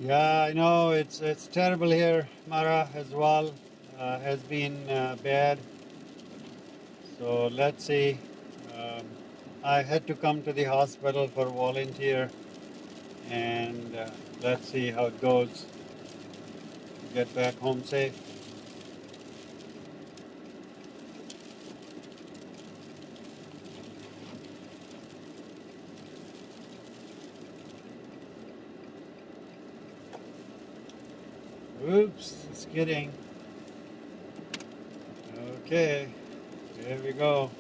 Yeah, I know it's terrible here. Mara as well has been bad. So let's see. Um, I had to come to the hospital for volunteer, and let's see how it goes. Get back home safe. Oops, it's kidding. Okay, here we go.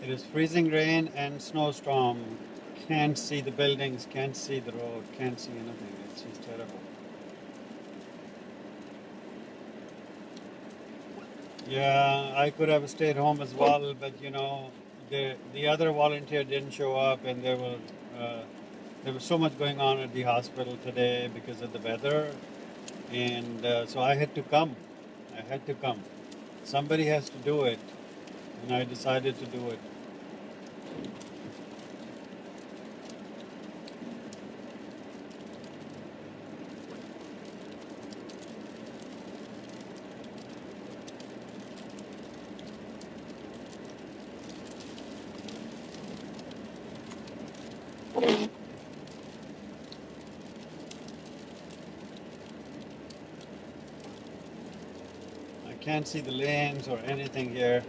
It is freezing rain and snowstorm. Can't see the buildings, can't see the road, can't see anything. It's just terrible. Yeah, I could have stayed home as well, but the other volunteer didn't show up, and uh, there was so much going on at the hospital today because of the weather, and so I had to come. I had to come. Somebody has to do it, and I decided to do it. I can't see the lanes or anything here.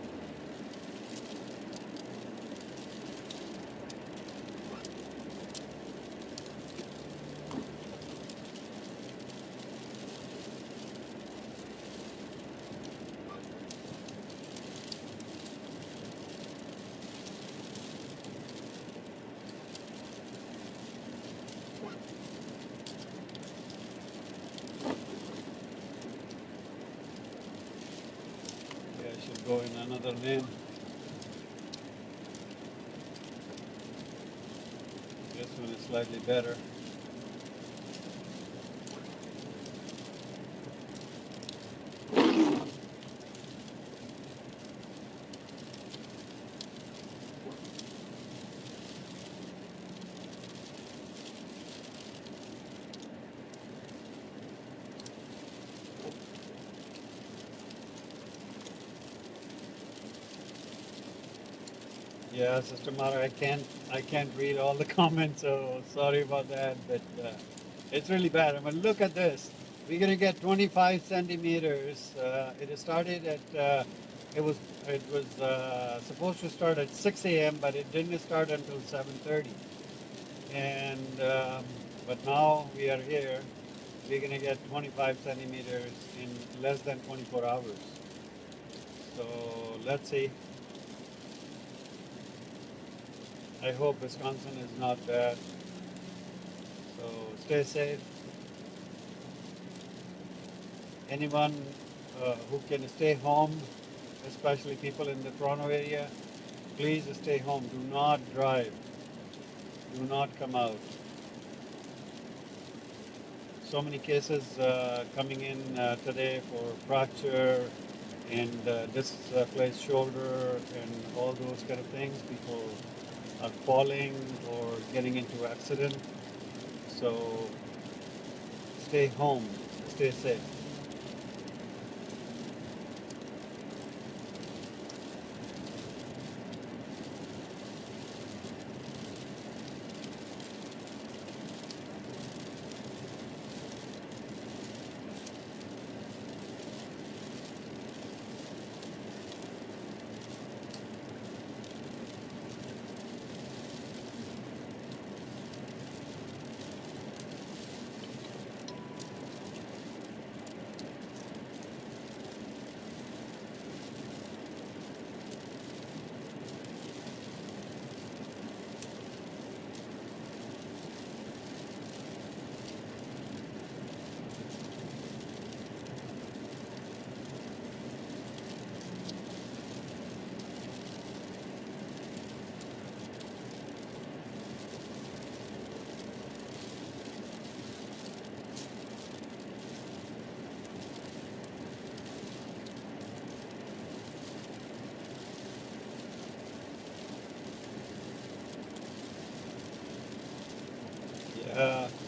Yeah, I should go in another lane. This one is slightly better. Yeah, Sister Mara, I can't read all the comments, so sorry about that. But it's really bad. I mean, look at this. We're gonna get 25 centimeters. It started at it was supposed to start at 6 a.m., but it didn't start until 7:30. And but now we are here. We're gonna get 25 centimeters in less than 24 hours. So let's see. I hope Wisconsin is not bad. So stay safe. Anyone who can stay home, especially people in the Toronto area, please stay home. Do not drive. Do not come out. So many cases coming in today for fracture and displaced shoulder and all those kind of things. People are falling or getting into accident. So stay home. Stay safe.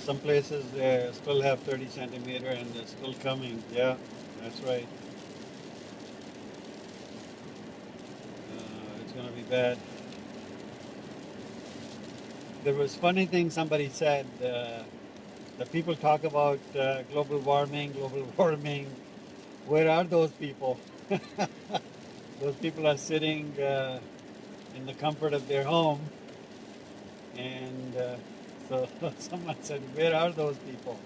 Some places still have 30 centimeter and they're still coming. Yeah, that's right. It's gonna be bad. There was funny thing somebody said. The people talk about global warming, global warming. Where are those people? Those people are sitting in the comfort of their home, and so someone said, "Where are those people?"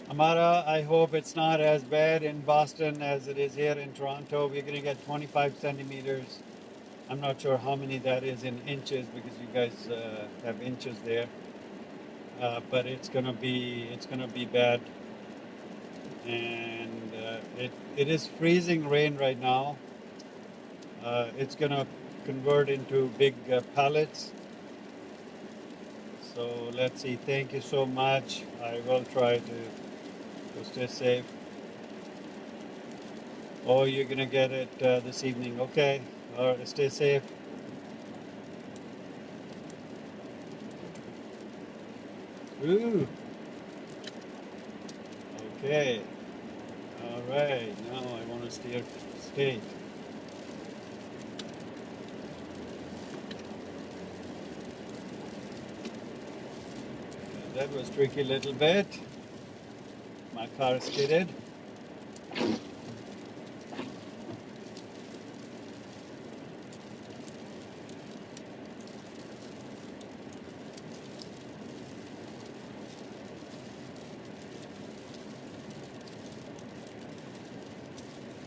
Amara, I hope it's not as bad in Boston as it is here in Toronto. We're going to get 25 centimeters. I'm not sure how many that is in inches because you guys have inches there. But it's gonna be bad, and it is freezing rain right now. It's gonna convert into big pellets. So let's see. Thank you so much. I will try to stay safe. Oh, you're gonna get it this evening. Okay. All right. Stay safe. Ooh. Okay. All right. Now I want to steer straight. That was tricky a little bit. My car skidded.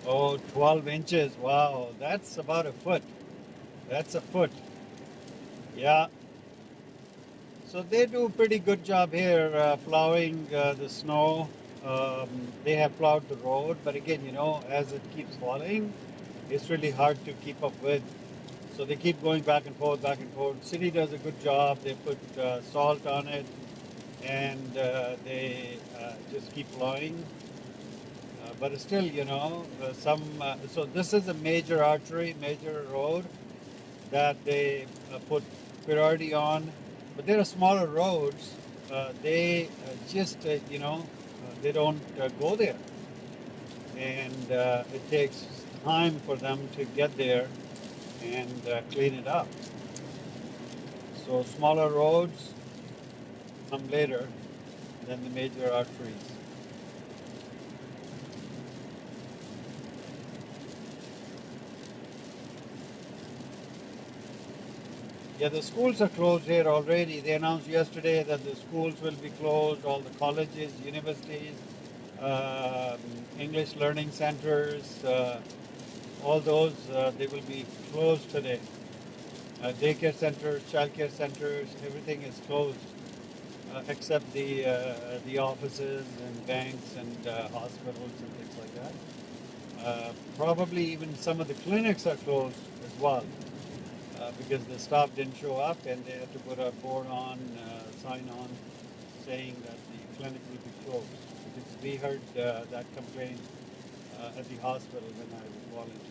Oh, 12 inches. Wow, that's about a foot. That's a foot. Yeah. So they do a pretty good job here plowing the snow. They have plowed the road, but again, as it keeps falling, it's really hard to keep up with. So they keep going back and forth, back and forth. City does a good job. They put salt on it, and they just keep plowing. But still, so this is a major artery, major road that they put priority on. But there are smaller roads. They just, they don't go there. And it takes time for them to get there and clean it up. So smaller roads come later than the major arteries. Yeah, the schools are closed here already. They announced yesterday that the schools will be closed, all the colleges, universities, um, English learning centers, all those, they will be closed today. Daycare centers, childcare centers, everything is closed except the offices and banks and hospitals and things like that. Probably even some of the clinics are closed as well because the staff didn't show up and they had to put a board on, sign on, saying that the clinic will be closed. Because we heard that complaint at the hospital when I was volunteering.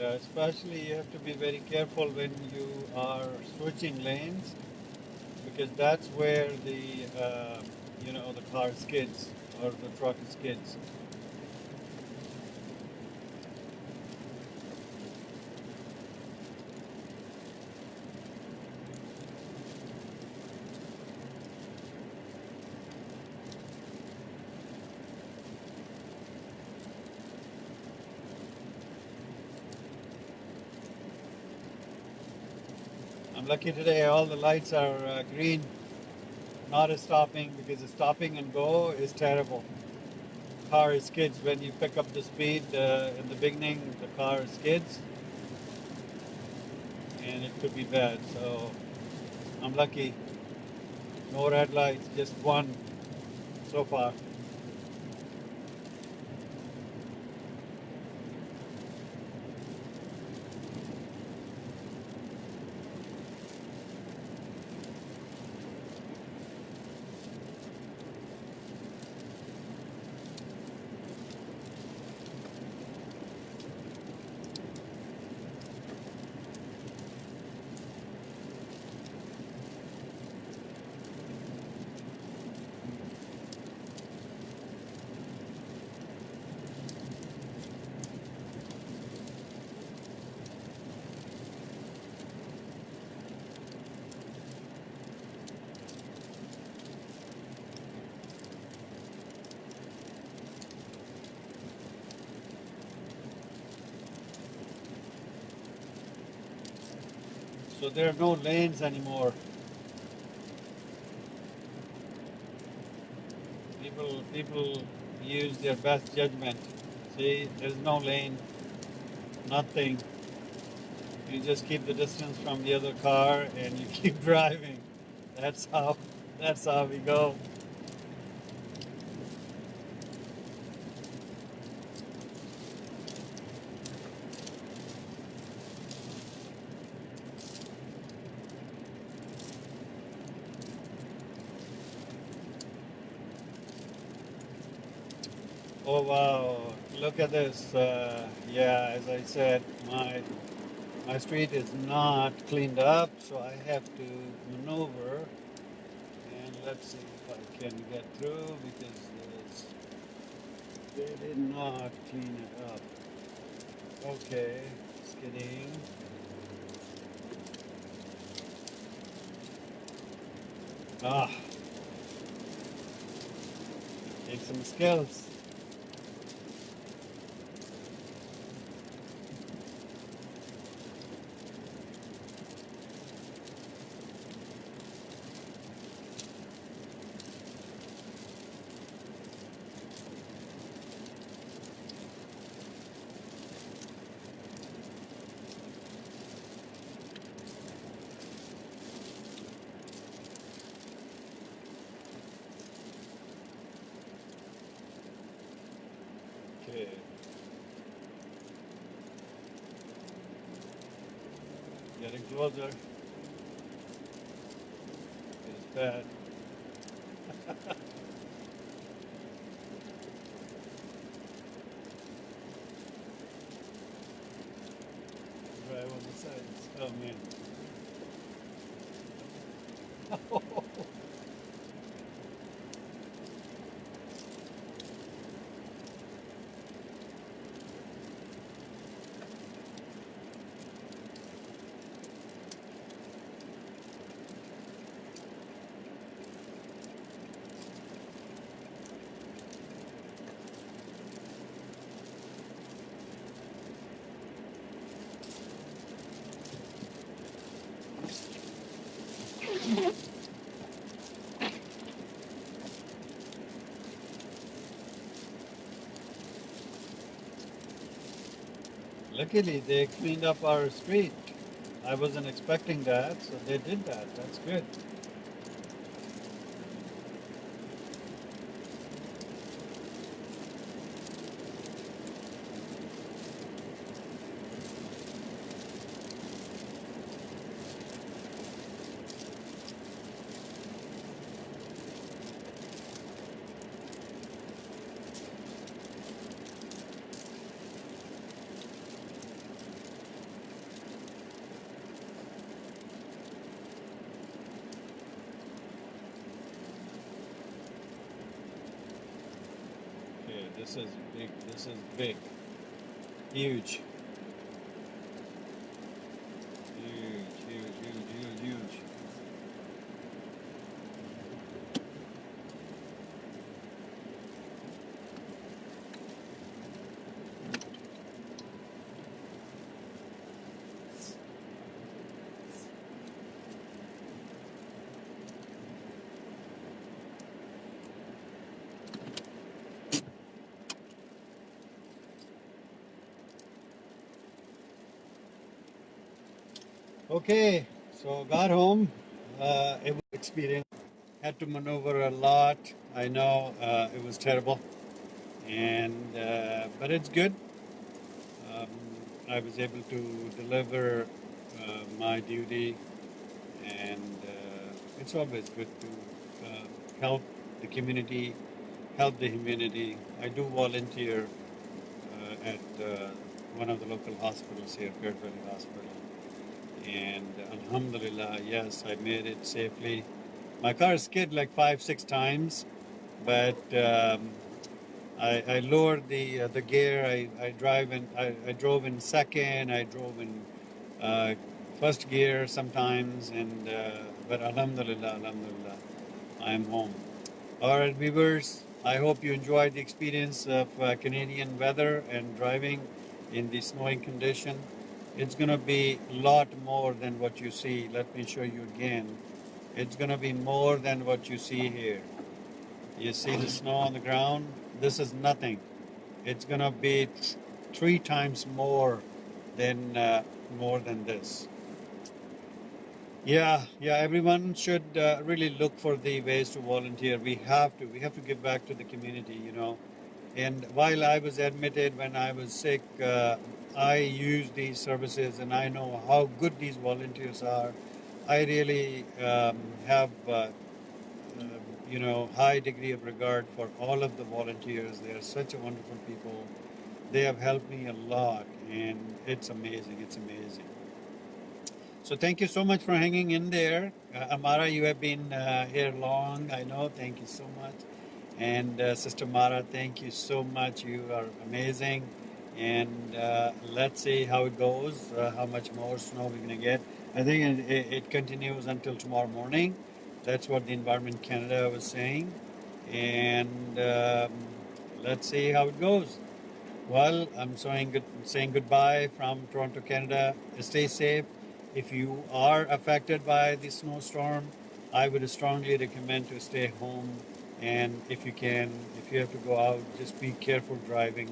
Yeah, especially you have to be very careful when you are switching lanes because that's where the car skids or the truck skids. I'm lucky today all the lights are green, not a stopping, because the stopping and go is terrible. Car skids when you pick up the speed in the beginning, the car skids and it could be bad. So I'm lucky. No red lights, just one so far. So there are no lanes anymore. People use their best judgment. See, there's no lane, nothing. You just keep the distance from the other car and you keep driving. That's how that's how we go. Oh wow, look at this. Yeah, as I said, my street is not cleaned up, so I have to maneuver. And let's see if I can get through because they did not clean it up. Okay, skidding. Ah, takes some skills. Okay. Getting closer. It's bad. Drive on the sides. Oh man. Luckily, they cleaned up our street. I wasn't expecting that, so they did that. That's good. Okay, this is big. This is big. Huge. Huge, huge, huge, huge, huge. Okay, so got home. It was experience. Had to maneuver a lot. I know it was terrible, and but it's good. Um, I was able to deliver my duty, and it's always good to help the community, help the humanity. I do volunteer at one of the local hospitals here, Port Valley Hospital. And Alhamdulillah, yes, I made it safely. My car skid like 5, 6 times, but I lowered the gear. I drove in second. I drove in uh, first gear sometimes, and but Alhamdulillah, Alhamdulillah, I am home. All right, viewers. I hope you enjoyed the experience of Canadian weather and driving in the snowing condition. It's going to be a lot more than what you see. Let me show you again. It's going to be more than what you see here. You see the snow on the ground? This is nothing. It's going to be 3 times more than this. Yeah. Everyone should really look for the ways to volunteer. We have to. We have to give back to the community. And while I was admitted when I was sick, I used these services, and I know how good these volunteers are. I really have, high degree of regard for all of the volunteers. They are such a wonderful people. They have helped me a lot, and it's amazing. It's amazing. So thank you so much for hanging in there. Amara, you have been here long, I know. Thank you so much. And Sister Mara, thank you so much. You are amazing. And let's see how it goes, how much more snow we're going to get. I think it continues until tomorrow morning. That's what the Environment Canada was saying. And let's see how it goes. Well, I'm saying goodbye from Toronto, Canada. Stay safe. If you are affected by the snowstorm, I would strongly recommend to stay home. And if you have to go out, just be careful driving.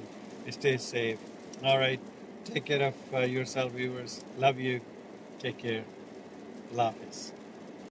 Stay safe. All right. Take care of yourself, viewers. Love you. Take care. Allah Hafiz.